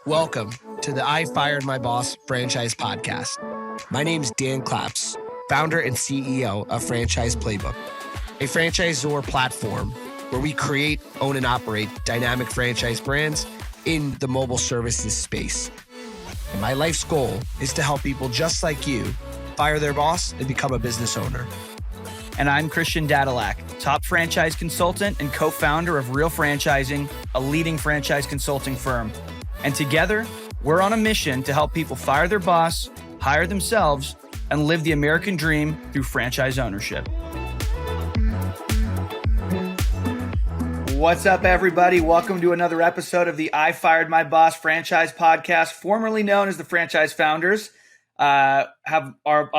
Welcome to the I Fired My Boss Franchise Podcast. My name's Dan Claps, founder and CEO of Franchise Playbook, a franchisor platform where we create, own, and operate dynamic franchise brands in the mobile services space. And my life's goal is to help people just like you fire their boss and become a business owner. And I'm Christian Dadulak, top franchise consultant and co-founder of Real Franchising, a leading franchise consulting firm. And together, we're on a mission to help people fire their boss, hire themselves, and live the American dream through franchise ownership. What's up, everybody? Welcome to another episode of the I Fired My Boss Franchise Podcast, formerly known as the Franchise Founders. Have our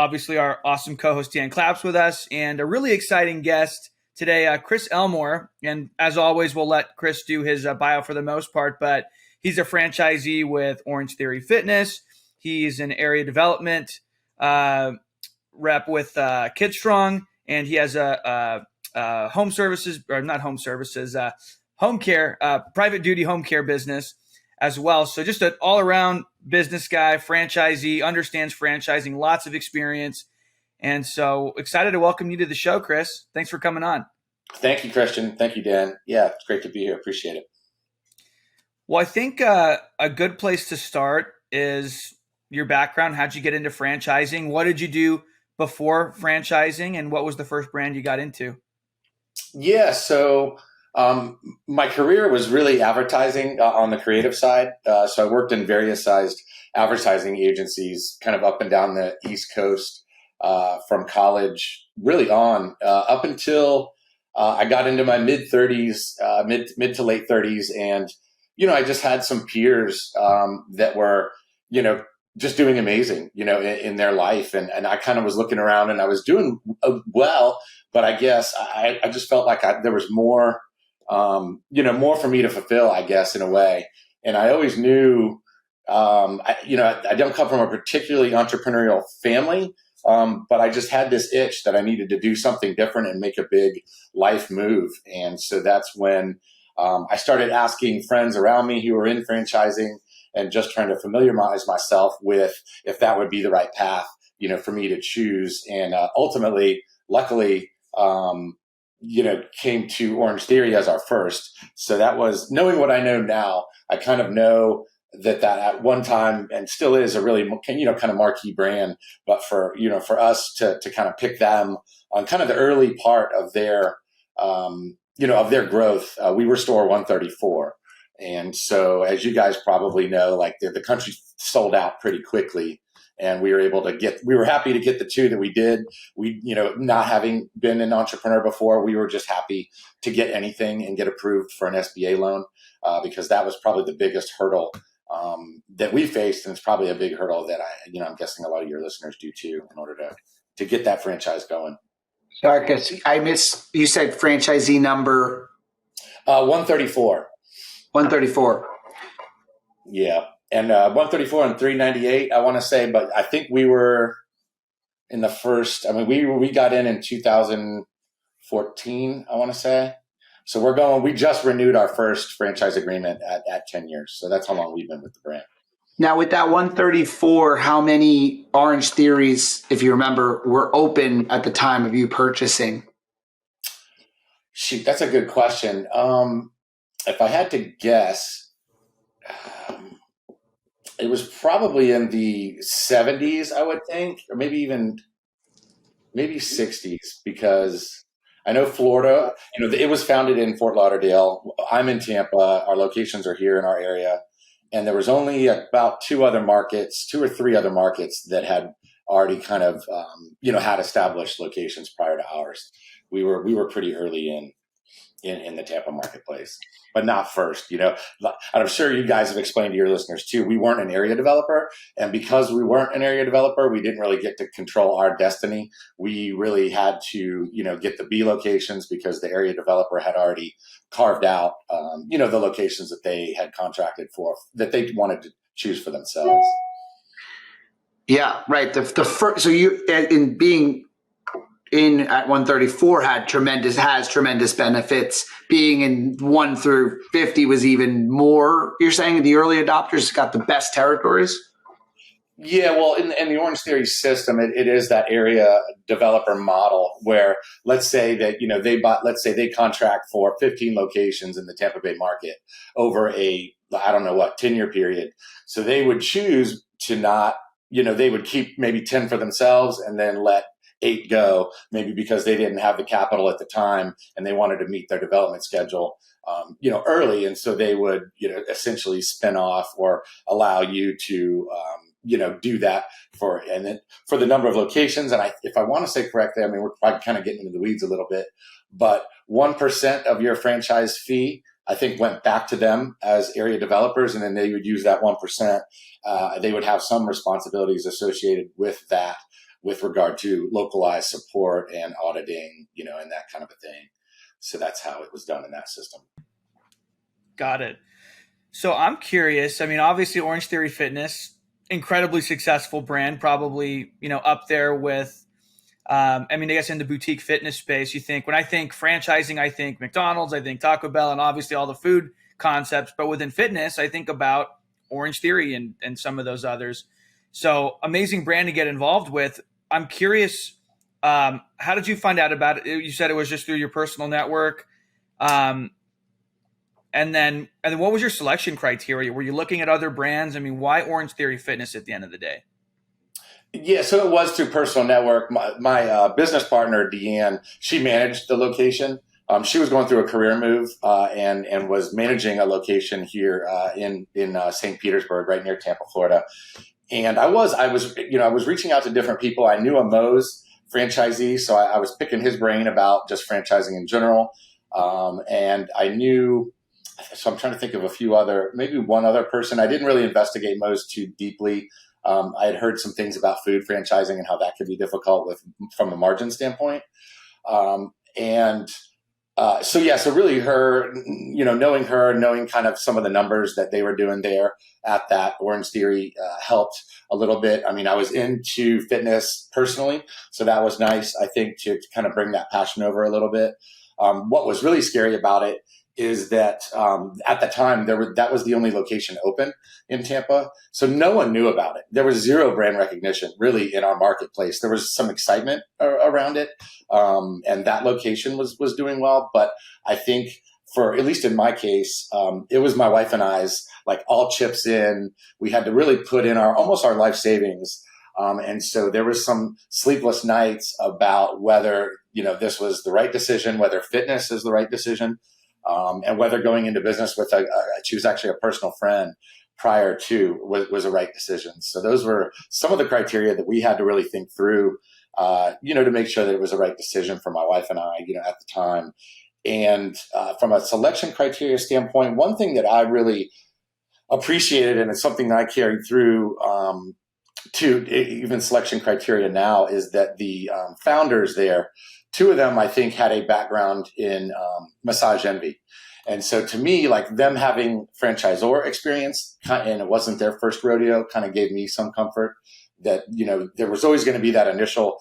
awesome co-host Dan Claps with us, and a really exciting guest today, Chris Elmore. And as always, we'll let Chris do his bio for the most part, but he's a franchisee with Orange Theory Fitness. He's an area development rep with KidStrong, and he has a home care, private duty home care business as well. So just an all-around business guy, franchisee, understands franchising, lots of experience. And so excited to welcome you to the show, Chris. Thanks for coming on. Thank you, Christian. Thank you, Dan. Yeah, it's great to be here. Appreciate it. Well, I think a good place to start is your background. How'd you get into franchising? What did you do before franchising? And what was the first brand you got into? Yeah, so my career was really advertising on the creative side. So I worked in various sized advertising agencies kind of up and down the East Coast from college really on up until I got into my mid-30s, mid to late 30s. And I just had some peers that were, just doing amazing, in their life. And I kind of was looking around and I was doing well, but I guess I just felt like there was more, more for me to fulfill, I guess, in a way. And I always knew, I don't come from a particularly entrepreneurial family, but I just had this itch that I needed to do something different and make a big life move. And so that's when I started asking friends around me who were in franchising and just trying to familiarize myself with if that would be the right path, for me to choose. And ultimately, luckily, came to Orange Theory as our first. So that was, knowing what I know now, I kind of know that at one time, and still is, a really, kind of marquee brand. But for us to kind of pick them on kind of the early part of their, of their growth, we were store 134. And so, as you guys probably know, like the country sold out pretty quickly, and we were happy to get the two that we did. We, not having been an entrepreneur before, we were just happy to get anything and get approved for an SBA loan, because that was probably the biggest hurdle that we faced. And it's probably a big hurdle that I'm guessing a lot of your listeners do too, in order to get that franchise going. Sorry, I missed, you said franchisee number? 134. 134. Yeah. And 134 and 398, I want to say, but I think we were in the first, we got in 2014, I want to say. So we just renewed our first franchise agreement at 10 years. So that's how long we've been with the brand. Now, with that 134, how many Orange Theories, if you remember, were open at the time of you purchasing? Shoot, that's a good question. If I had to guess, it was probably in the 70s, I would think, or maybe 60s, because I know Florida, it was founded in Fort Lauderdale. I'm in Tampa. Our locations are here in our area. And there was only about two or three other markets that had already kind of, had established locations prior to ours. We were pretty early in the Tampa marketplace, but not first. And I'm sure you guys have explained to your listeners too, we weren't an area developer. And because we weren't an area developer, we didn't really get to control our destiny. We really had to, get the B locations, because the area developer had already carved out, the locations that they had contracted for, that they wanted to choose for themselves. Yeah, right. The first, so you, in being in at 134 has tremendous benefits. Being in 1 through 50 was even more. You're saying the early adopters got the best territories? Yeah, well, in the Orange Theory system, it is that area developer model where let's say that, let's say they contract for 15 locations in the Tampa Bay market over I don't know what, 10-year period. So they would choose to not, they would keep maybe 10 for themselves and then let 8 go, maybe because they didn't have the capital at the time and they wanted to meet their development schedule, early. And so they would, essentially spin off or allow you to, do that for the number of locations. And if I want to say correctly, I mean, we're probably kind of getting into the weeds a little bit, but 1% of your franchise fee, I think, went back to them as area developers. And then they would use that 1%. They would have some responsibilities associated with that with regard to localized support and auditing, and that kind of a thing. So that's how it was done in that system. Got it. So I'm curious. I mean, obviously Orange Theory Fitness, incredibly successful brand, probably, up there with, I guess in the boutique fitness space, when I think franchising, I think McDonald's, I think Taco Bell, and obviously all the food concepts, but within fitness, I think about Orange Theory and some of those others. So amazing brand to get involved with. I'm curious, how did you find out about it? You said it was just through your personal network. And then what was your selection criteria? Were you looking at other brands? I mean, why Orange Theory Fitness at the end of the day? Yeah, so it was through personal network. My business partner, Deanne, she managed the location. She was going through a career move and was managing a location here in St. Petersburg, right near Tampa, Florida. And I was reaching out to different people. I knew a Moe's franchisee, so I was picking his brain about just franchising in general. And I knew. So I'm trying to think of maybe one other person. I didn't really investigate Moe's too deeply. I had heard some things about food franchising and how that could be difficult from a margin standpoint. So really her, knowing kind of some of the numbers that they were doing there at that Orange Theory helped a little bit. I mean, I was into fitness personally, so that was nice, I think, to kind of bring that passion over a little bit. What was really scary about it is that at the time that was the only location open in Tampa. So no one knew about it. There was zero brand recognition really in our marketplace. There was some excitement around it. And that location was doing well. But I think at least in my case, it was my wife and I's like all chips in. We had to really put in almost our life savings. And so there was some sleepless nights about whether, this was the right decision, whether fitness is the right decision. And whether going into business with she was actually a personal friend prior to was a right decision. So those were some of the criteria that we had to really think through, to make sure that it was the right decision for my wife and I, at the time. And from a selection criteria standpoint, one thing that I really appreciated, and it's something that I carried through to even selection criteria now, is that the founders there, 2 of them, I think, had a background in massage envy. And so to me, like them having franchisor experience, and it wasn't their first rodeo, kind of gave me some comfort that, there was always going to be that initial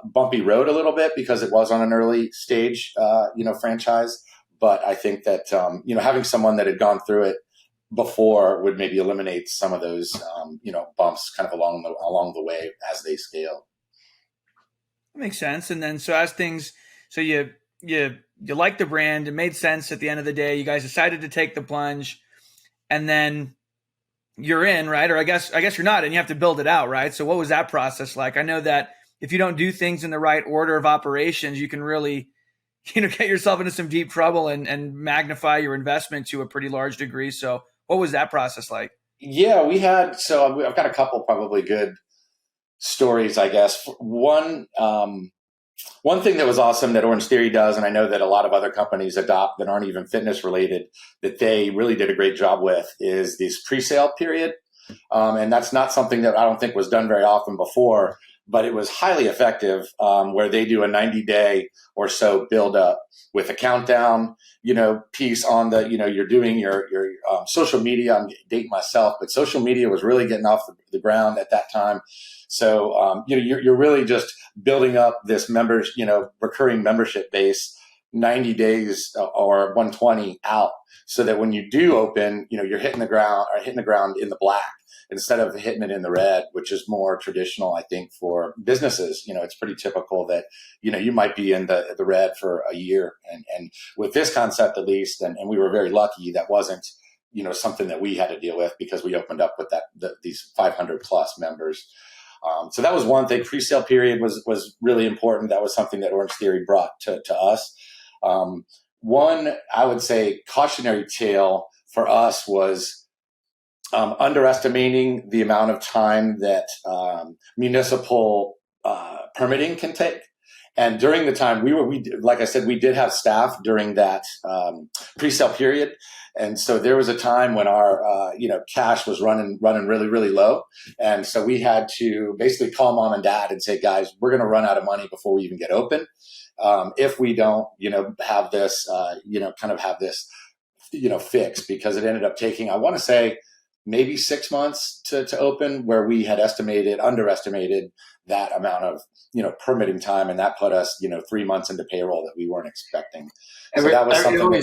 bumpy road a little bit because it was on an early stage, franchise. But I think that, having someone that had gone through it before would maybe eliminate some of those, bumps kind of along the way as they scale. Makes sense. And then, so you like the brand. It made sense at the end of the day. You guys decided to take the plunge, and then you're in, right? Or I guess you're not, and you have to build it out, right? So what was that process like? I know that if you don't do things in the right order of operations, you can really, get yourself into some deep trouble and magnify your investment to a pretty large degree. So what was that process like? Yeah, I've got a couple probably good stories, I guess. One thing that was awesome that Orange Theory does, and I know that a lot of other companies adopt that aren't even fitness related, that they really did a great job with, is this pre-sale period. And that's not something that I don't think was done very often before, but it was highly effective, where they do a 90-day or so build up with a countdown, piece on the, you're doing your social media. I'm dating myself, but social media was really getting off the ground at that time. So, you're really just building up this members, recurring membership base 90 days or 120 out, so that when you do open, you're hitting the ground in the black instead of hitting it in the red, which is more traditional, I think, for businesses. It's pretty typical that, you might be in the red for a year. And with this concept, at least, and we were very lucky, that wasn't, something that we had to deal with, because we opened up with these 500 plus members. So that was one thing. Pre-sale period was really important. That was something that Orange Theory brought to us. One, I would say, cautionary tale for us was underestimating the amount of time that municipal permitting can take. And during the time like I said, we did have staff during that pre-sale period. And so there was a time when our, cash was running really, really low. And so we had to basically call mom and dad and say, guys, we're going to run out of money before we even get open. If we don't, have this, have this, fixed, because it ended up taking, I want to say, maybe 6 months to open, where we had underestimated that amount of, permitting time. And that put us, 3 months into payroll that we weren't expecting. So that was something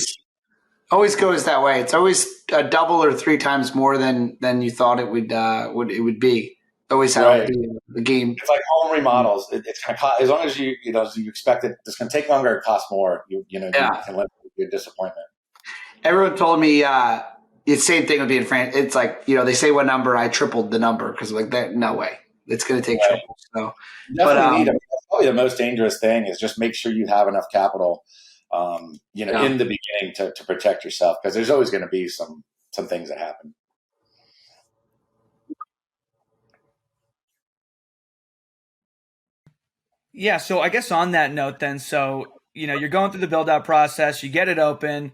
always goes that way. It's always a double or 3 times more than you thought it would be. Always how right. The game. It's like home remodels. It's going to cost, as long as you expect it, it's going to take longer, it costs more. You can live with your disappointment. Everyone told me the same thing with being franchise. It's like, they say what number, I tripled the number, because like that, no way. It's going to take triple. So, definitely that's probably the most dangerous thing, is just make sure you have enough capital, in the beginning to protect yourself, because there's always going to be some things that happen. Yeah. So I guess on that note then, so, you're going through the build out process, you get it open.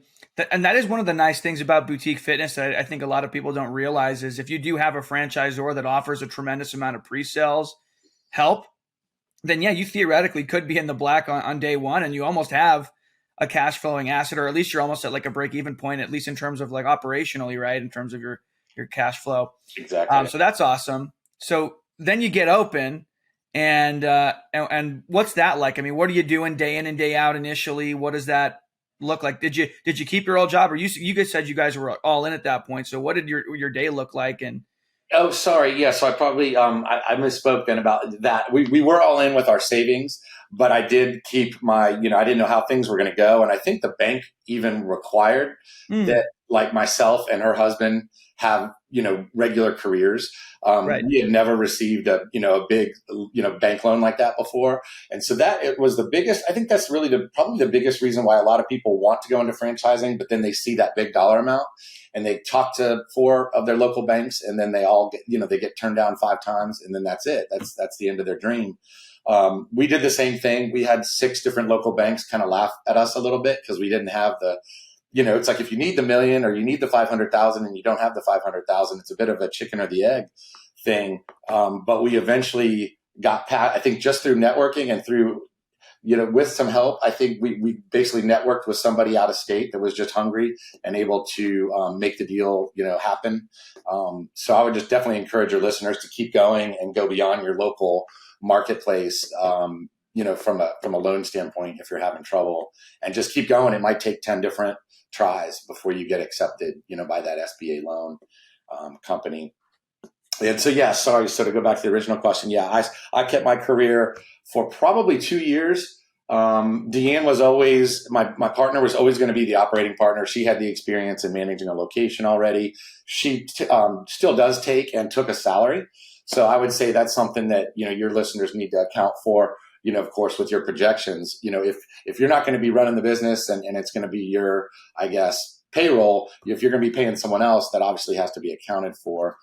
And that is one of the nice things about boutique fitness that I think a lot of people don't realize, is if you do have a franchisor that offers a tremendous amount of pre-sales help, then you theoretically could be in the black on day one, and you almost have a cash flowing asset, or at least you're almost at like a break even point, at least in terms of like operationally, right? In terms of your cash flow. Exactly. So that's awesome. So then you get open, and what's that like? I mean, what are you doing day in and day out initially? What does that look like? Did you keep your old job, or you guys said you guys were all in at that point? So what did your day look like? And oh, sorry, yeah. So I probably I misspoke then about that. We were all in with our savings, but I did keep my I didn't know how things were going to go, and I think the bank even required that, like, myself and her husband have regular careers. Right. We had never received a big bank loan like that before, and so that it was the biggest. I think that's really probably the biggest reason why a lot of people want to go into franchising, but then they see that big dollar amount and they talk to 4 of their local banks, and then they all get they get turned down 5 times, and then that's it. That's the end of their dream. We did the same thing. We had 6 different local banks kind of laugh at us a little bit, because we didn't have the it's like, if you need the $1 million or you need the 500,000 and you don't have the 500,000, it's a bit of a chicken or the egg thing. But we eventually got past, I think, just through networking and through, with some help. I think we basically networked with somebody out of state that was just hungry and able to make the deal, happen. So I would just definitely encourage your listeners to keep going and go beyond your local marketplace, from a loan standpoint, if you're having trouble, and just keep going. It might take 10 different tries before you get accepted, by that SBA loan company. And so, sorry. So to go back to the original question, I kept my career for probably 2 years. Deanne was always, my partner was always going to be the operating partner. She had the experience in managing a location already. She still does take and took a salary. So I would say that's something that, your listeners need to account for, of course, with your projections. If you're not going to be running the business and it's going to be your, I guess, payroll, if you're going to be paying someone else, that obviously has to be accounted for,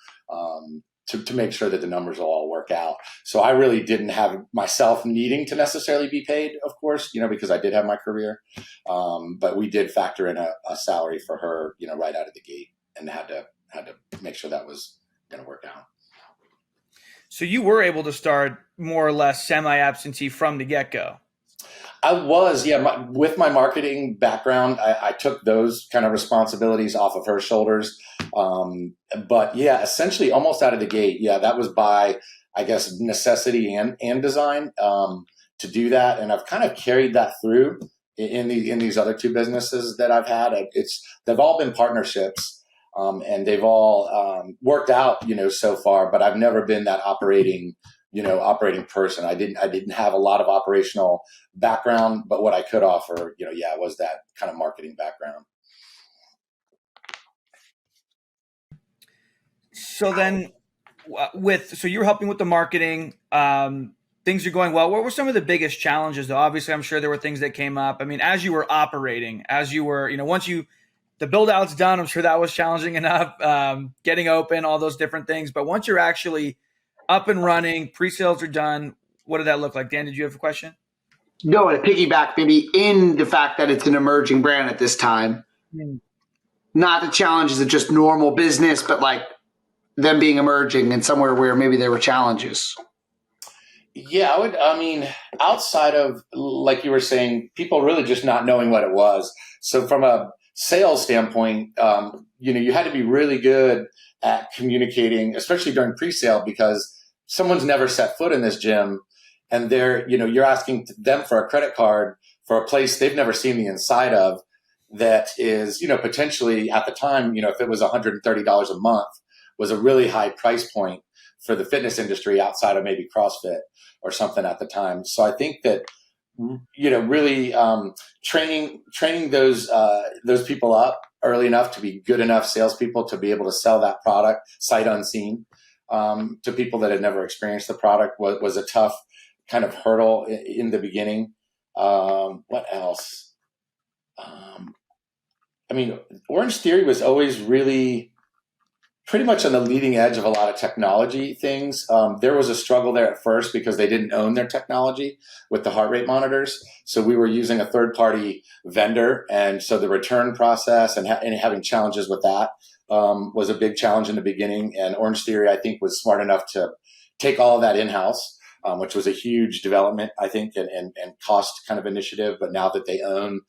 to make sure that the numbers will all work out. So I really didn't have myself needing to necessarily be paid, of course, because I did have my career. But we did factor in a salary for her, right out of the gate, and had to make sure that was going to work out. So you were able to start more or less semi-absentee from the get-go. I was, with my marketing background, I took those kind of responsibilities off of her shoulders. But essentially almost out of the gate. That was by, I guess, necessity and design to do that. And I've kind of carried that through in these other two businesses that I've had. They've all been partnerships, and they've all worked out, so far. But I've never been that operating person. I didn't have a lot of operational background, but what I could offer, was that kind of marketing background. So then so you're helping with the marketing, things are going well. What were some of the biggest challenges though? Obviously, I'm sure there were things that came up. I mean, as you were operating, once the build out's done, I'm sure that was challenging enough, getting open, all those different things. But once you're actually up and running, pre-sales are done, what did that look like? Dan, did you have a question? No, to piggyback maybe in the fact that it's an emerging brand at this time, not the challenges of just normal business, but like them being emerging and somewhere where maybe there were challenges. Yeah, outside of, like you were saying, people really just not knowing what it was. So from a sales standpoint, you had to be really good at communicating, especially during pre-sale, because someone's never set foot in this gym and you're asking them for a credit card for a place they've never seen the inside of that is, potentially at the time, if it was $130 a month, was a really high price point for the fitness industry outside of maybe CrossFit or something at the time. So I think that, really training those people up early enough to be good enough salespeople to be able to sell that product sight unseen to people that had never experienced the product was a tough kind of hurdle in the beginning. What else? Orange Theory was always really pretty much on the leading edge of a lot of technology things. There was a struggle there at first because they didn't own their technology with the heart rate monitors. So we were using a third-party vendor. And so the return process and having challenges with that was a big challenge in the beginning. And Orange Theory, I think, was smart enough to take all of that in-house, which was a huge development, I think, and cost kind of initiative. But now that they own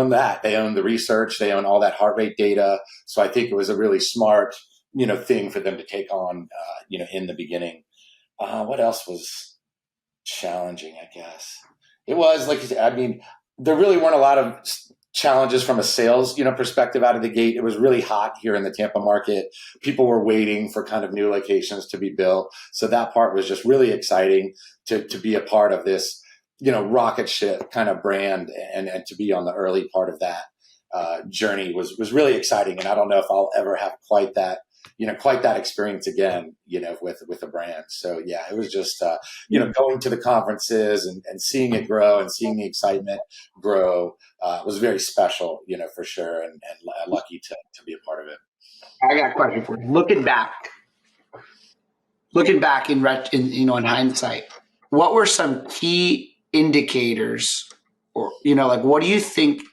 that, they own the research, they own all that heart rate data. So I think it was a really smart, thing for them to take on, in the beginning. What else was challenging, I guess? It was, like you said, there really weren't a lot of challenges from a sales, perspective out of the gate. It was really hot here in the Tampa market. People were waiting for kind of new locations to be built. So that part was just really exciting to be a part of this, rocket ship kind of brand and to be on the early part of that journey was really exciting. And I don't know if I'll ever have quite that experience again, with a brand. So yeah, it was just, going to the conferences and seeing it grow and seeing the excitement grow was very special, for sure. And lucky to be a part of it. I got a question for you. Looking back in hindsight, what were some key indicators or, what do you think,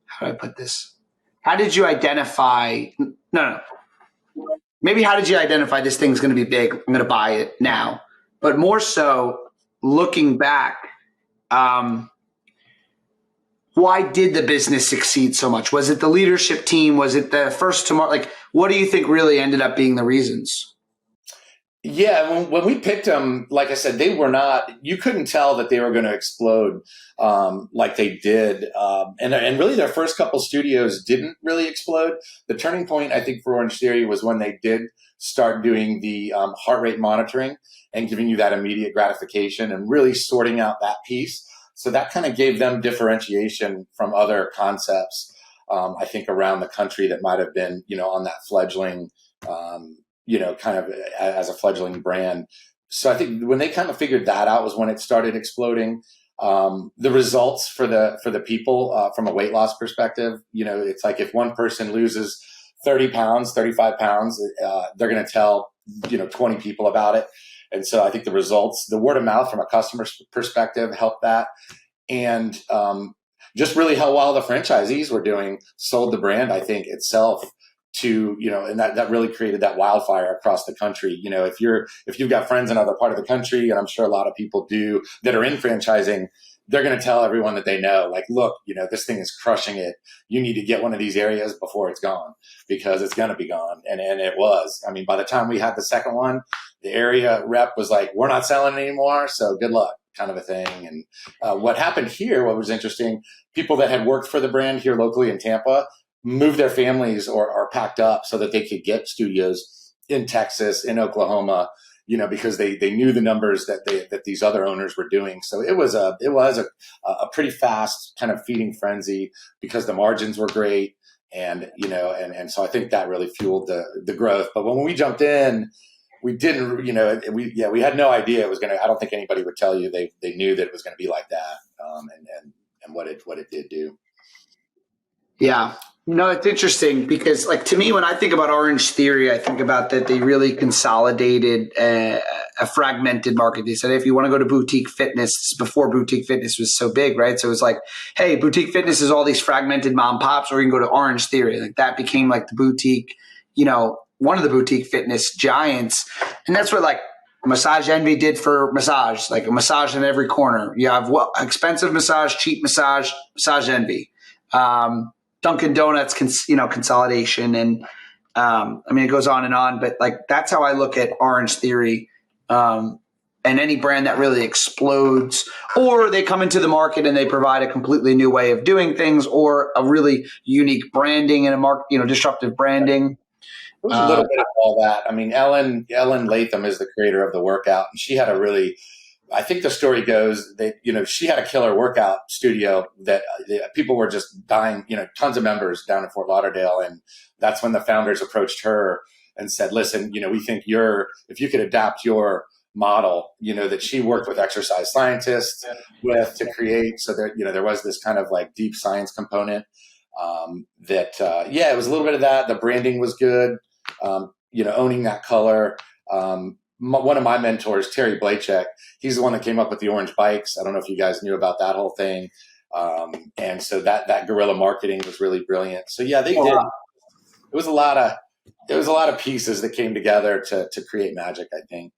how do I put this? How did you identify, maybe how did you identify this thing's going to be big? I'm going to buy it now, but more so looking back, why did the business succeed so much? Was it the leadership team? Was it the first to market? Like, what do you think really ended up being the reasons? Yeah, when we picked them, like I said, they were not, you couldn't tell that they were going to explode like they did. And really their first couple studios didn't really explode. The turning point, I think, for Orange Theory was when they did start doing the heart rate monitoring and giving you that immediate gratification and really sorting out that piece. So that kind of gave them differentiation from other concepts, I think, around the country that might have been, on that fledgling kind of as a fledgling brand. So I think when they kind of figured that out was when it started exploding. The results for the people from a weight loss perspective, it's like if one person loses 30 pounds, 35 pounds, they're going to tell, 20 people about it. And so I think the results, the word of mouth from a customer perspective helped that. And just really how well the franchisees were doing sold the brand, I think, itself to, and that really created that wildfire across the country. If you've got friends in other part of the country, and I'm sure a lot of people do that are in franchising, they're going to tell everyone that they know, like, look, this thing is crushing it. You need to get one of these areas before it's gone, because it's going to be gone. and it was. I mean, by the time we had the second one, the area rep was like, "We're not selling anymore, so good luck," kind of a thing. And what happened here, what was interesting, people that had worked for the brand here locally in Tampa moved their families or packed up so that they could get studios in Texas, in Oklahoma, because they knew the numbers that these other owners were doing. So it was a pretty fast kind of feeding frenzy because the margins were great. And, and so I think that really fueled the growth. But when we jumped in, we didn't, we had no idea it was going to, I don't think anybody would tell you they knew that it was going to be like that. And what it did do. Yeah. No, it's interesting because, like, to me, when I think about Orange Theory, I think about that they really consolidated a fragmented market. They said, if you want to go to boutique fitness, before boutique fitness was so big, right? So it was like, hey, boutique fitness is all these fragmented mom pops, or you can go to Orange Theory. Like, that became like the boutique, one of the boutique fitness giants. And that's what, like, Massage Envy did for massage, like a massage in every corner. You have expensive massage, cheap massage, Massage Envy. Dunkin' Donuts, consolidation. And it goes on, but like, that's how I look at Orange Theory. And any brand that really explodes, or they come into the market and they provide a completely new way of doing things, or a really unique branding and disruptive branding. It was a little bit of all that. I mean, Ellen Latham is the creator of the workout, and she had I think the story goes that, she had a killer workout studio that people were just dying, tons of members down in Fort Lauderdale. And that's when the founders approached her and said, listen, we think if you could adapt your model, that she worked with exercise scientists to create. So there was this kind of like deep science component it was a little bit of that. The branding was good, owning that color. One of my mentors, Terry Blachek, he's the one that came up with the orange bikes. I don't know if you guys knew about that whole thing. And so that guerrilla marketing was really brilliant. So yeah, they did. It was a lot of pieces that came together to create magic. I think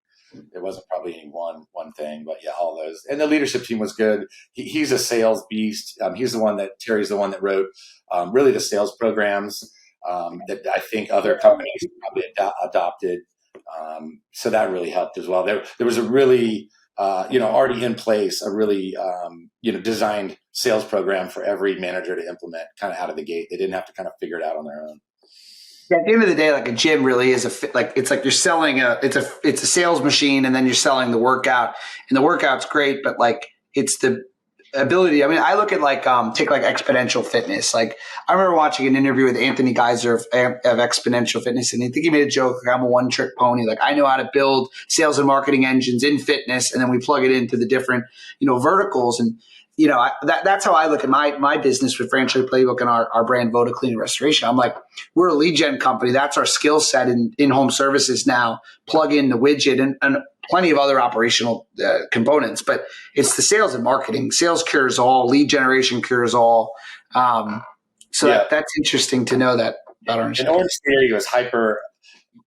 there wasn't probably any one thing, but yeah, all those. And the leadership team was good. He's a sales beast. Terry's the one that wrote really the sales programs that I think other companies probably adopted. So that really helped as well. There was a really, already in place, a really, designed sales program for every manager to implement kind of out of the gate. They didn't have to kind of figure it out on their own. Yeah, at the end of the day, like, a gym really is it's like you're selling it's a sales machine, and then you're selling the workout, and the workout's great, but like, it's the ability. I mean, I look at take Exponential Fitness. Like, I remember watching an interview with Anthony Geyser of Exponential Fitness, and I think he made a joke, like, I'm a one-trick pony. Like, I know how to build sales and marketing engines in fitness, and then we plug it into the different, verticals. And, that's how I look at my business with Franchise Playbook and our brand Voda Cleaning Restoration. I'm like, we're a lead gen company. That's our skill set in home services now. Plug in the widget and plenty of other operational components, but it's the sales and marketing. Sales cures all. Lead generation cures all. That's interesting to know that about Orange. And Orange Theory was hyper.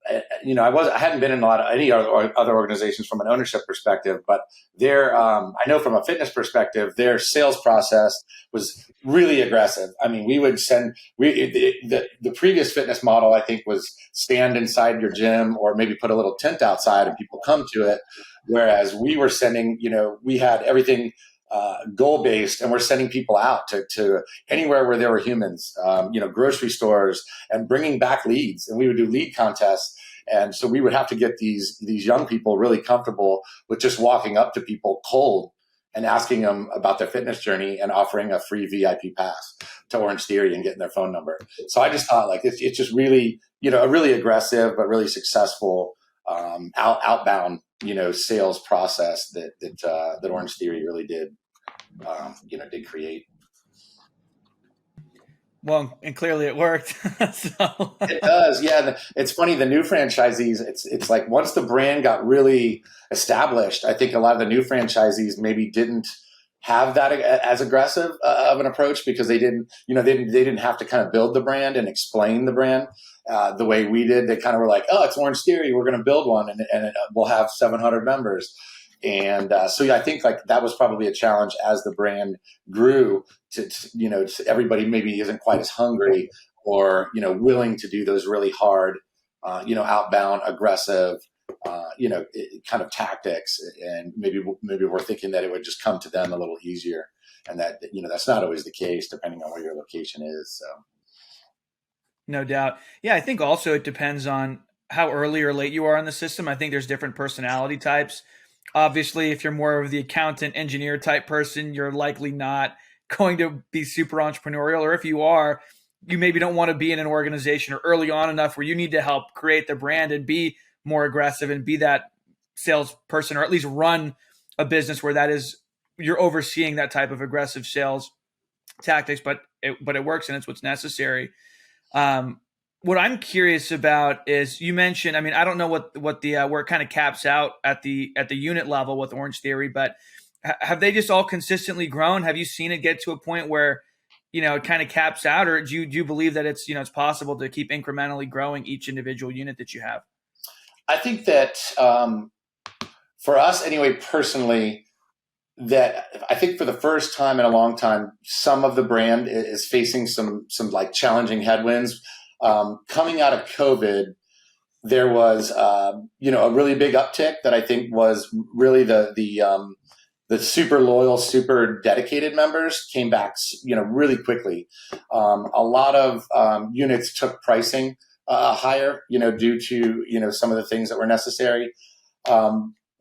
I hadn't been in any other organizations from an ownership perspective, but I know from a fitness perspective, their sales process was really aggressive. I mean, we would the previous fitness model, I think, was stand inside your gym or maybe put a little tent outside and people come to it. Whereas we were sending, we had everything goal-based, and we're sending people out to anywhere where there were humans, grocery stores, and bringing back leads. And we would do lead contests. And so we would have to get these young people really comfortable with just walking up to people cold and asking them about their fitness journey and offering a free VIP pass to Orange Theory and getting their phone number. So I just thought, like, it's just really, a really aggressive but really successful outbound, sales process that Orange Theory really did create. Well, and clearly it worked. So. It does, yeah. It's funny, the new franchisees, it's like once the brand got really established, I think a lot of the new franchisees maybe didn't have that as aggressive of an approach because they didn't have to kind of build the brand and explain the brand the way we did. They kind of were like, oh, it's Orange Theory, we're going to build one and we'll have 700 members. And I think like that was probably a challenge as the brand grew to everybody maybe isn't quite as hungry or, willing to do those really hard, outbound, aggressive, kind of tactics. And maybe we're thinking that it would just come to them a little easier. And that, that's not always the case depending on where your location is. So. No doubt. Yeah, I think also it depends on how early or late you are in the system. I think there's different personality types. Obviously, if you're more of the accountant, engineer type person, you're likely not going to be super entrepreneurial. Or if you are, you maybe don't want to be in an organization or early on enough where you need to help create the brand and be more aggressive and be that salesperson, or at least run a business where that is, you're overseeing that type of aggressive sales tactics, but it works and it's what's necessary. What I'm curious about is, you mentioned, I mean, I don't know what the where it kind of caps out at the unit level with Orange Theory, but have they just all consistently grown? Have you seen it get to a point where, it kind of caps out, or do you believe that it's, it's possible to keep incrementally growing each individual unit that you have? I think that for us anyway, personally, that I think for the first time in a long time, some of the brand is facing some like challenging headwinds. Coming out of COVID, there was a really big uptick that I think was really the super loyal, super dedicated members came back, really quickly. A lot of units took pricing higher, due to some of the things that were necessary.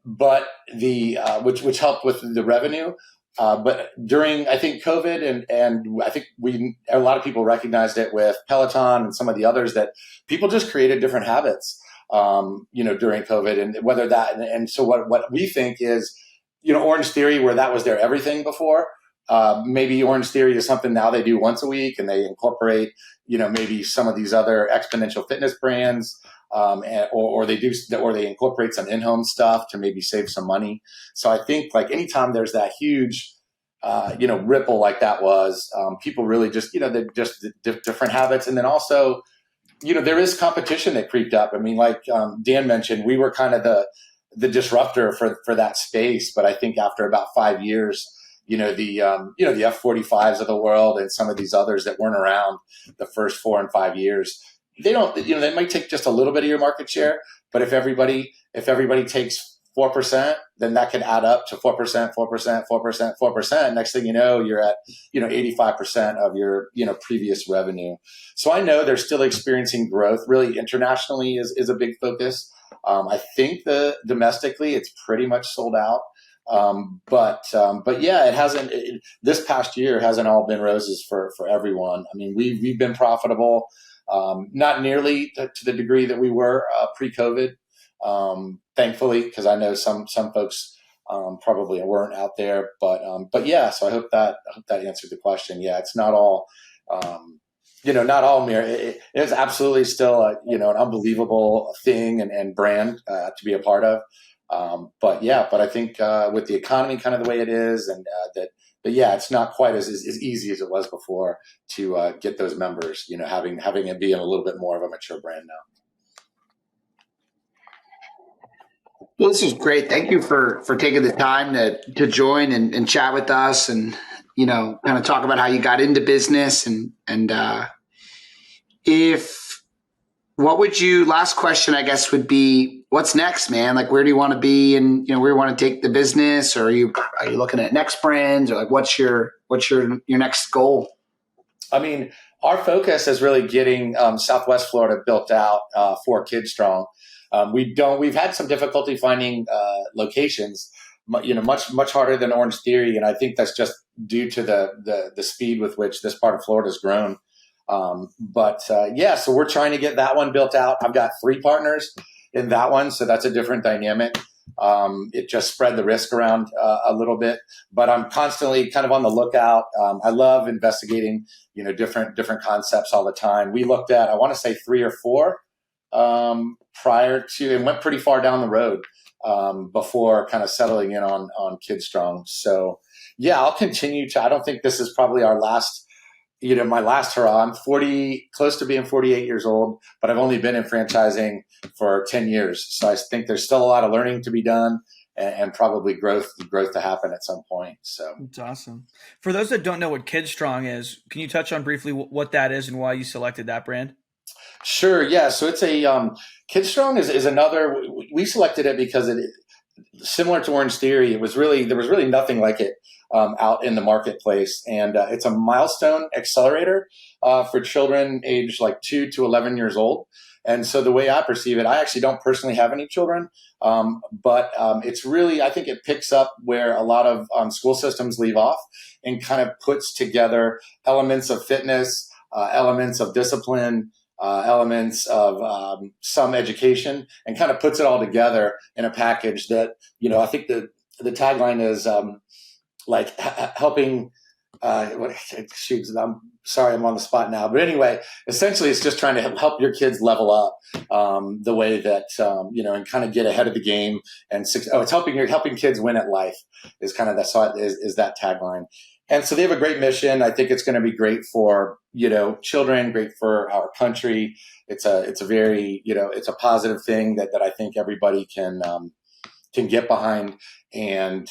But which helped with the revenue. But during, I think, COVID and I think a lot of people recognized it with Peloton and some of the others, that people just created different habits, during COVID, and whether that, and so what we think is, Orange Theory, where that was their everything before, maybe Orange Theory is something now they do once a week, and they incorporate, maybe some of these other exponential fitness brands. Or they incorporate some in-home stuff to maybe save some money. So I think like anytime there's that huge, ripple like that was, people really just, they're just different habits. And then also, there is competition that creeped up. I mean, like Dan mentioned, we were kind of the disruptor for that space. But I think after about 5 years, the F45s of the world and some of these others that weren't around the first 4 and 5 years, they don't, they might take just a little bit of your market share, but if everybody takes 4%, then that can add up to 4%, 4%, 4%, 4%. Next thing you know, you're at, 85% of your, previous revenue. So I know they're still experiencing growth. Really internationally is a big focus. I think domestically it's pretty much sold out. But yeah, this past year hasn't all been roses for everyone. I mean, we've been profitable. Not nearly to the degree that we were pre-COVID, thankfully, because I know some folks probably weren't out there. But yeah, so I hope that answered the question. Yeah, it's not all not all mirror. It is absolutely still an unbelievable thing and brand to be a part of. But I think with the economy kind of the way it is, and but yeah, it's not quite as easy as it was before to get those members, having it being a little bit more of a mature brand now. Well, this is great. Thank you for taking the time to join and chat with us, and kind of talk about how you got into business, and last question, I guess, would be, what's next, man? Like, where do you want to be, and where you want to take the business? Or are you looking at next brands, or like, what's your next goal? I mean, our focus is really getting Southwest Florida built out for Kids Strong. We've had some difficulty finding locations, much harder than Orange Theory, and I think that's just due to the speed with which this part of Florida has grown. So we're trying to get that one built out. I've got 3 partners in that one, so that's a different dynamic. It just spread the risk around a little bit, but I'm constantly kind of on the lookout. I love investigating, different concepts all the time. We looked at, I want to say 3 or 4 prior to, and went pretty far down the road before kind of settling in on Kids Strong. So yeah, I'll continue to. I don't think this is probably our last. My last hurrah. I'm close to being 48 years old, but I've only been in franchising for 10 years. So I think there's still a lot of learning to be done, and probably growth to happen at some point. So that's awesome. For those that don't know what Kids Strong is, can you touch on briefly what that is and why you selected that brand? Sure. Yeah. So it's a Kid Strong is another. We selected it because similar to Orange Theory, there was really nothing like it out in the marketplace, and it's a milestone accelerator for children aged like 2 to 11 years old. And so the way I perceive it, I actually don't personally have any children, but it's really, I think it picks up where a lot of school systems leave off and kind of puts together elements of fitness, elements of discipline, elements of some education, and kind of puts it all together in a package that, I think the tagline is helping. I'm sorry, I'm on the spot now. But anyway, essentially, it's just trying to help your kids level up the way that, and kind of get ahead of the game. And it's helping kids win at life is kind of is that tagline. And so they have a great mission. I think it's going to be great for, children, great for our country. It's a very, it's a positive thing that I think everybody can get behind. And,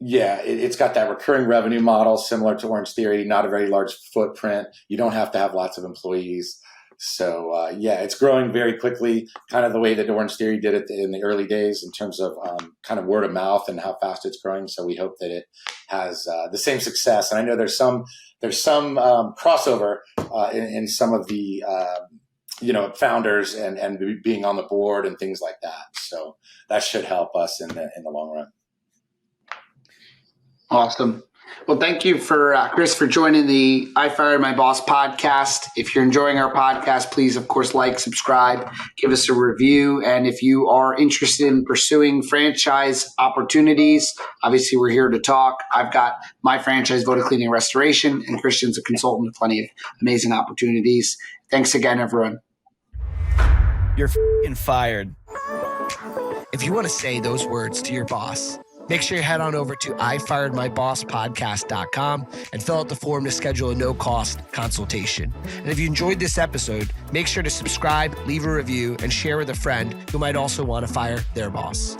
it's got that recurring revenue model similar to Orange Theory, not a very large footprint. You don't have to have lots of employees. So, it's growing very quickly, kind of the way that Orange Theory did it in the early days in terms of kind of word of mouth and how fast it's growing. So we hope that it has the same success. And I know there's some crossover in some of the, founders and being on the board and things like that. So that should help us in the long run. Awesome. Well, thank you for Chris for joining the I Fired My Boss podcast. If you're enjoying our podcast, please, of course, subscribe, give us a review. And if you are interested in pursuing franchise opportunities, obviously we're here to talk. I've got my franchise, Voda Cleaning and Restoration, and Christian's a consultant with plenty of amazing opportunities. Thanks again, everyone. You're f***ing fired. If you want to say those words to your boss, make sure you head on over to ifiredmybosspodcast.com and fill out the form to schedule a no-cost consultation. And if you enjoyed this episode, make sure to subscribe, leave a review, and share with a friend who might also want to fire their boss.